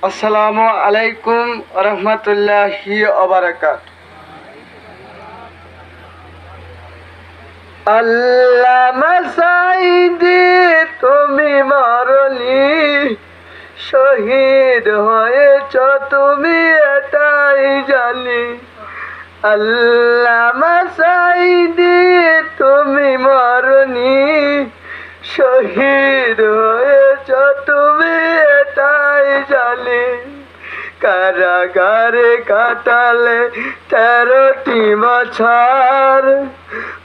আসসালামু আলাইকুম রহমতুল্লাহি ওয়া বারাকাতুহু। আল্লামা সাঈদী তুমি মরনি, শহীদ হয়েছ তুমি এটাই জানি। আল্লামা সাঈদী তুমি মরনি, শহীদ হয়েছ তুমি এটাই জানি। কারাগারে কাটালে 13টি বছর,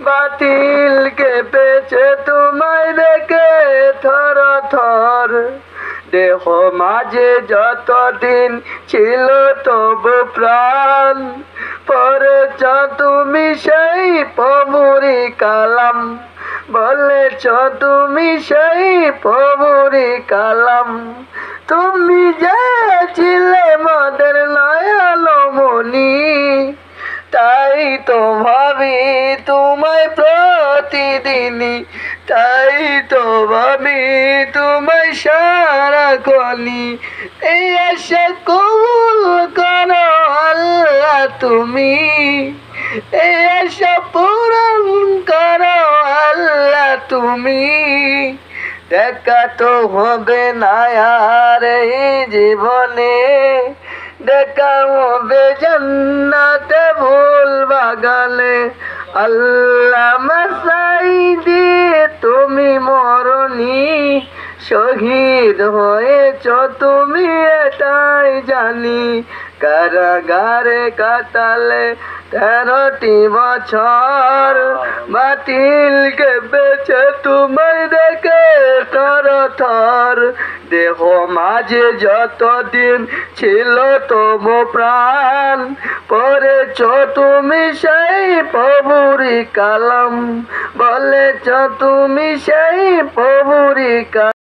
বাতিল কেঁপেছে তোমায় দেখে থর থর। দেহ মাঝে যতদিন ছিল তবু প্রাণ, পড়েছ তুমি সেই প্রভুরি কালাম, বলেছ তুমি সেই প্রভুরি কালাম। তুমি যে ছিলে মদের নয়নমণি, তাই তো ভাবি তোমায় প্রতিদিনই, তাই তো ভাবি তোমায় সারাক্ষণই। এই আশা কবুল করো আল্লাহ তুমি, এই আশা পূরণ করো আল্লাহ তুমি। দেখা তো হবে না আর এই জীবনে, দেখা হবে জান্নাতে ফুল বাগানে। আল্লামা সাঈদী তুমি মরনি, শহীদ হয়েছ তুমি এটাই জানি। কারাগারে কাটালে 13টি বছর, বাতিল কেঁপেছে তোমায় দেখে থর থর। দেহ মাঝে যতদিন ছিল তবু প্রাণ, পড়েছ তুমি সেই প্রভুরি কালাম, বলেছ তুমি সেই প্রভুরি কালাম।